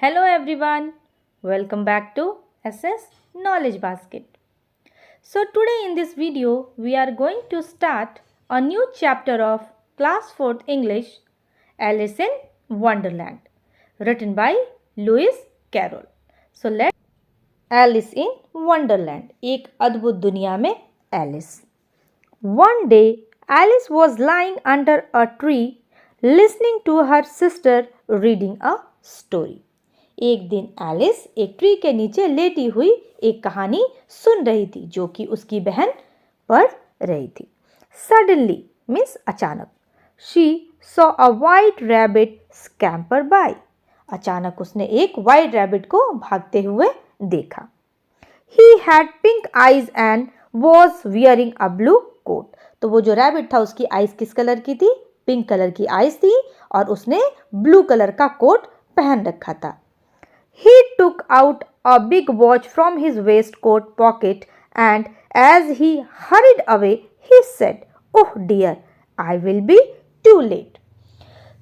Hello everyone, welcome back to SS Knowledge Basket. So today in this video we are going to start a new chapter of Class 4th English, Alice in Wonderland, written by Lewis Carroll. So let's Alice in Wonderland, एक अद्भुत दुनिया में Alice. One day Alice was lying under a tree listening to her sister reading a story. एक दिन Alice एक tree के नीचे लेटी हुई एक कहानी सुन रही थी जो कि उसकी बहन पढ़ रही थी. सडनली मीन्स अचानक. She saw a white rabbit scamper by. अचानक उसने एक वाइट रैबिट को भागते हुए देखा. He had pink eyes and was wearing a blue coat. तो वो जो रैबिट था उसकी आईज किस कलर की थी? पिंक कलर की आईज थी और उसने ब्लू कलर का कोट पहन रखा था. He took out a big watch from his waistcoat pocket and as he hurried away, he said, "Oh dear, I will be too late."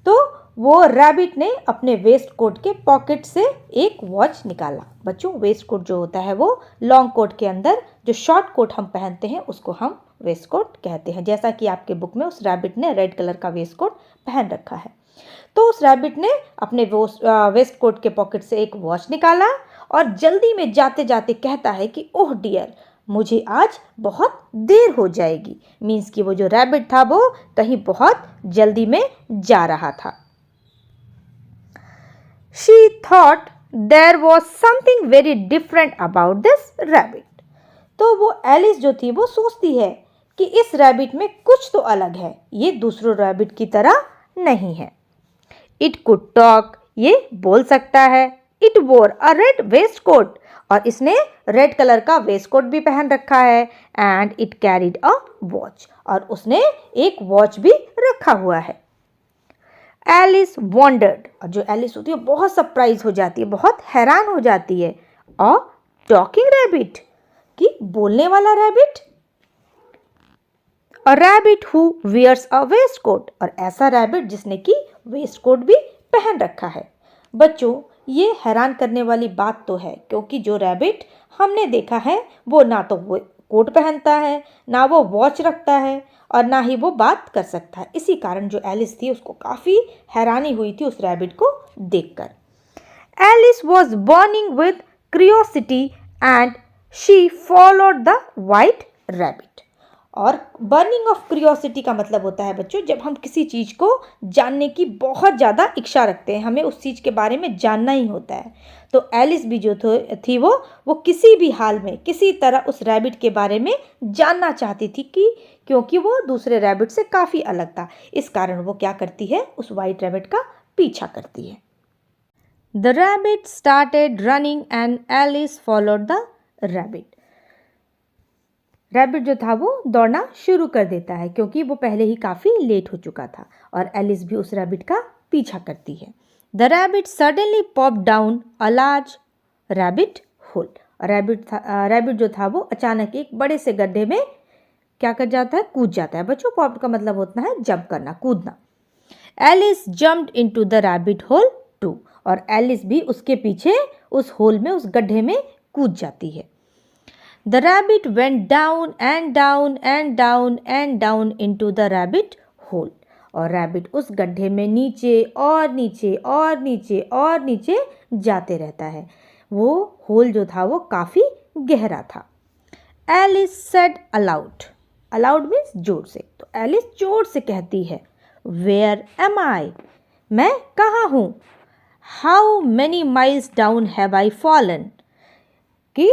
तो वो रैबिट ने अपने वेस्ट कोट के पॉकेट से एक वॉच निकाला. बच्चों, वेस्ट कोट जो होता है वो लॉन्ग कोट के अंदर जो शॉर्ट कोट हम पहनते हैं उसको हम वेस्ट कोट कहते हैं. जैसा कि आपके बुक में उस रैबिट ने रेड कलर का वेस्ट कोट पहन रखा है. तो उस रैबिट ने अपने वेस्ट कोट के पॉकेट से एक वॉच निकाला और जल्दी में जाते जाते कहता है कि ओह डियर, मुझे आज बहुत देर हो जाएगी. मीन्स कि वो जो रैबिट था वो कहीं बहुत जल्दी में जा रहा था. She thought there was something very different about this rabbit. तो वो एलिस जो थी वो सोचती है कि इस रैबिट में कुछ तो अलग है, ये दूसरों रैबिट की तरह नहीं है. इट कुड टॉक, ये बोल सकता है. इट वोर अ रेड वेस्ट कोट, और इसने रेड कलर का वेस्ट कोट भी पहन रखा है. And it carried a watch, और उसने एक वॉच भी रखा हुआ है. एलिस वॉन्डर्ड, और जो एलिस होती है बहुत सरप्राइज हो जाती है, बहुत हैरान हो जाती है. अ टॉकिंग रैबिट, कि बोलने वाला rabbit. A rabbit who wears a waistcoat, और ऐसा रैबिट जिसने कि वेस्ट कोट भी पहन रखा है. बच्चों, ये हैरान करने वाली बात तो है, क्योंकि जो रैबिट हमने देखा है वो ना तो वो कोट पहनता है, ना वो वॉच रखता है, और ना ही वो बात कर सकता है. इसी कारण जो एलिस थी उसको काफ़ी हैरानी हुई थी उस रैबिट को देखकर. Alice was burning with curiosity and she followed the white rabbit. और बर्निंग ऑफ क्यूरियोसिटी का मतलब होता है बच्चों, जब हम किसी चीज़ को जानने की बहुत ज़्यादा इच्छा रखते हैं, हमें उस चीज़ के बारे में जानना ही होता है. तो एलिस भी जो थी वो किसी भी हाल में किसी तरह उस रैबिट के बारे में जानना चाहती थी, क्योंकि वो दूसरे रैबिट से काफ़ी अलग था. इस कारण वो क्या करती है, उस वाइट रैबिट का पीछा करती है. The rabbit started running and Alice followed the rabbit. Rabbit जो था वो दौड़ना शुरू कर देता है क्योंकि वो पहले ही काफ़ी लेट हो चुका था, और एलिस भी उस रैबिट का पीछा करती है. The rabbit suddenly pop down a large rabbit hole. Rabbit जो था वो अचानक एक बड़े से गड्ढे में क्या कर जाता है, कूद जाता है. बच्चों, पॉप का मतलब होता है जंप करना, कूदना. Alice jumped into the rabbit hole too, और एलिस भी उसके पीछे उस होल में, उस गड्ढे में कूद जाती है. The rabbit went down and down and down and down into the rabbit hole. और रैबिट उस गड्ढे में नीचे और नीचे और नीचे और नीचे जाते रहता है. वो होल जो था वो काफ़ी गहरा था. Alice said aloud. Aloud means जोर से. तो एलिस जोर से कहती है, वेयर एम आई, मैं कहाँ हूँ. How many miles down have I fallen, कि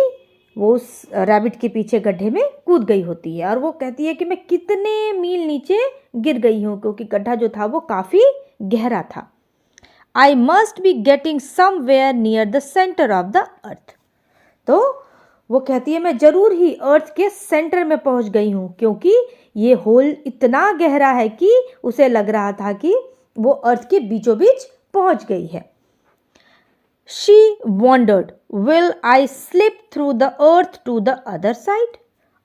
वो उस रैबिट के पीछे गड्ढे में कूद गई होती है और वो कहती है कि मैं कितने मील नीचे गिर गई हूँ, क्योंकि गड्ढा जो था वो काफ़ी गहरा था. I must be getting somewhere near the centre of the earth. तो वो कहती है मैं ज़रूर ही अर्थ के सेंटर में पहुँच गई हूँ, क्योंकि ये होल इतना गहरा है कि उसे लग रहा था कि वो अर्थ के बीचों बीच पहुँच गई है. She wondered, will I slip through the earth to the other side?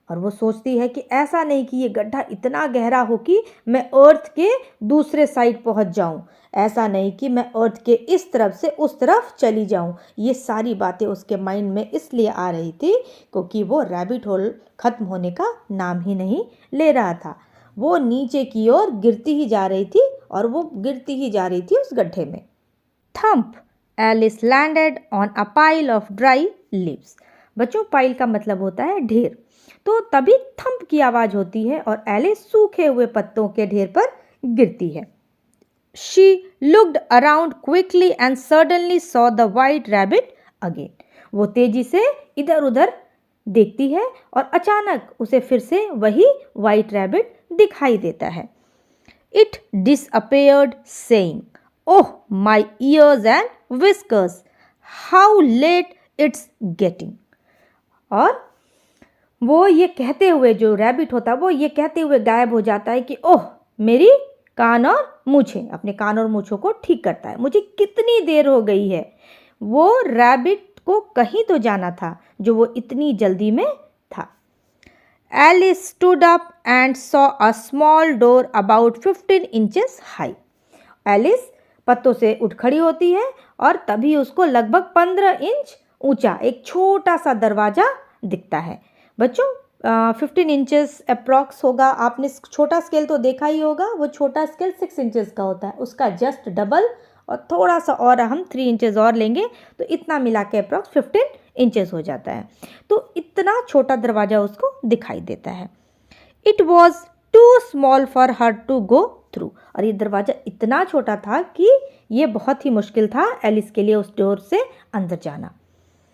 और वो सोचती है कि ऐसा नहीं कि ये गड्ढा इतना गहरा हो कि मैं अर्थ के दूसरे साइड पहुंच जाऊं, ऐसा नहीं कि मैं अर्थ के इस तरफ से उस तरफ चली जाऊं। ये सारी बातें उसके माइंड में इसलिए आ रही थी क्योंकि वो रैबिट होल ख़त्म होने का नाम ही नहीं ले रहा था। वो नीचे की ओर गिरती ही जा रही थी और वो गिरती ही जा रही थी उस गड्ढे में। Thump, Alice landed on a pile of dry leaves. बच्चों, पाइल का मतलब होता है ढेर। तो तभी थम्प की आवाज़ होती है और एलिस सूखे हुए पत्तों के ढेर पर गिरती है। She looked around quickly and suddenly saw the white rabbit again. वो तेजी से इधर उधर देखती है और अचानक उसे फिर से वही व्हाइट रैबिट दिखाई देता है। It disappeared saying, "Oh, my ears and whiskers, how late it's getting." और वो ये कहते हुए, जो रैबिट होता है वो ये कहते हुए गायब हो जाता है कि ओह, मेरी कान और मूछें, अपने कान और मूछों को ठीक करता है, मुझे कितनी देर हो गई है। वो रैबिट को कहीं तो जाना था जो वो इतनी जल्दी में था। Alice stood up and saw a small door about 15 inches high. Alice पत्तों से उठ खड़ी होती है और तभी उसको लगभग 15 इंच ऊंचा एक छोटा सा दरवाज़ा दिखता है। बच्चों, 15 इंचेस अप्रॉक्स होगा। आपने छोटा स्केल तो देखा ही होगा, वो छोटा स्केल 6 इंचेस का होता है, उसका जस्ट डबल और थोड़ा सा और हम 3 इंचेस और लेंगे तो इतना मिला के अप्रॉक्स 15 इंचेस हो जाता है। तो इतना छोटा दरवाज़ा उसको दिखाई देता है। It was too small for her to go through. और ये दरवाज़ा इतना छोटा था कि ये बहुत ही मुश्किल था एलिस के लिए उस डोर से अंदर जाना।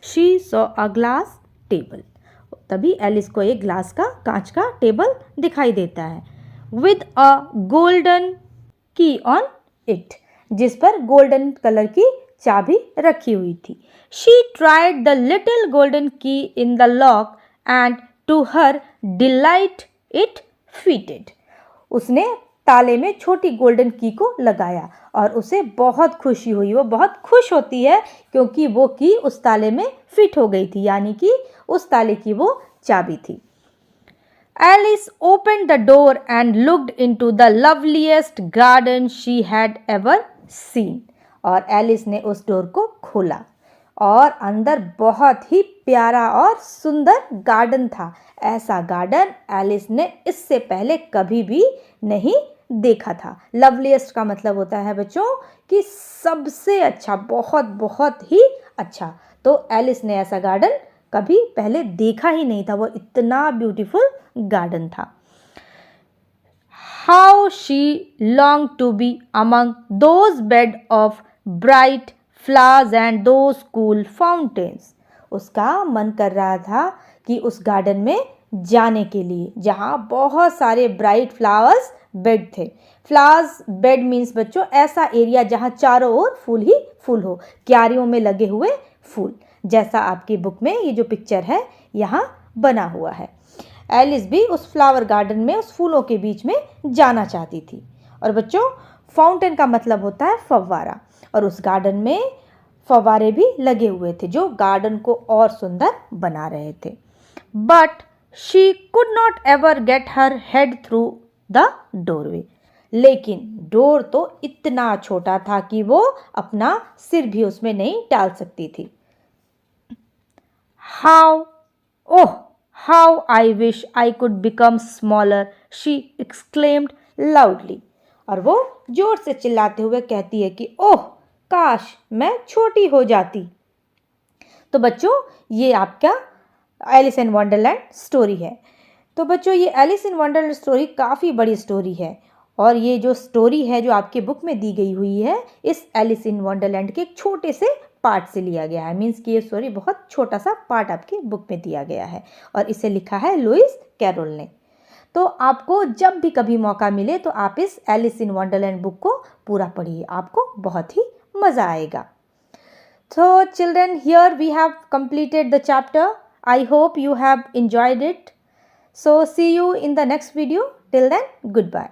She saw a glass table. तभी एलिस को एक ग्लास का, कांच का टेबल दिखाई देता है। With a golden key on it, जिस पर गोल्डन कलर की चाबी रखी हुई थी। She tried the little golden key in the lock and to her delight it fitted. उसने ताले में छोटी गोल्डन की को लगाया और उसे बहुत खुशी हुई। वो बहुत खुश होती है क्योंकि वो की उस ताले में फिट हो गई थी, यानी कि उस ताले की वो चाबी थी। Alice opened the door and looked into the loveliest garden she had ever seen. और एलिस ने उस डोर को खोला और अंदर बहुत ही प्यारा और सुंदर गार्डन था। ऐसा गार्डन एलिस ने इससे पहले कभी भी नहीं देखा था। लवलीएस्ट का मतलब होता है बच्चों कि सबसे अच्छा, बहुत बहुत ही अच्छा। तो एलिस ने ऐसा गार्डन कभी पहले देखा ही नहीं था, वो इतना ब्यूटीफुल गार्डन था। How she longed to be among those bed of bright flowers and those cool fountains. उसका मन कर रहा था कि उस गार्डन में जाने के लिए जहाँ बहुत सारे ब्राइट फ्लावर्स बेड थे। फ्लावर्स बेड मीन्स बच्चों ऐसा एरिया जहाँ चारों ओर फूल ही फूल हो, क्यारियों में लगे हुए फूल, जैसा आपकी बुक में ये जो पिक्चर है यहाँ बना हुआ है। एलिस भी उस फ्लावर गार्डन में, उस फूलों के बीच में जाना चाहती थी। और बच्चों, फाउंटेन का मतलब होता है फव्वारा, और उस गार्डन में फव्वारे भी लगे हुए थे जो गार्डन को और सुंदर बना रहे थे। But she could not ever get her head through the doorway. लेकिन डोर तो इतना छोटा था कि वो अपना सिर भी उसमें नहीं डाल सकती थी। How I wish I could become smaller, she exclaimed loudly. और वो जोर से चिल्लाते हुए कहती है कि ओह, काश मैं छोटी हो जाती। तो बच्चों, ये आपका एलिस इन वंडरलैंड स्टोरी है। तो बच्चों, ये एलिस इन वंडरलैंड स्टोरी काफ़ी बड़ी स्टोरी है और ये जो स्टोरी है जो आपके बुक में दी गई हुई है, इस एलिस इन वंडरलैंड के एक छोटे से पार्ट से लिया गया है। मीन्स कि ये स्टोरी बहुत छोटा सा पार्ट आपकी बुक में दिया गया है और इसे लिखा है लुइस कैरोल ने। तो आपको जब भी कभी मौका मिले तो आप इस एलिस इन वंडरलैंड बुक को पूरा पढ़िए, आपको बहुत ही मज़ा आएगा। So children, here we have completed the chapter. I hope you have enjoyed it. So see you in the next video. Till then, goodbye.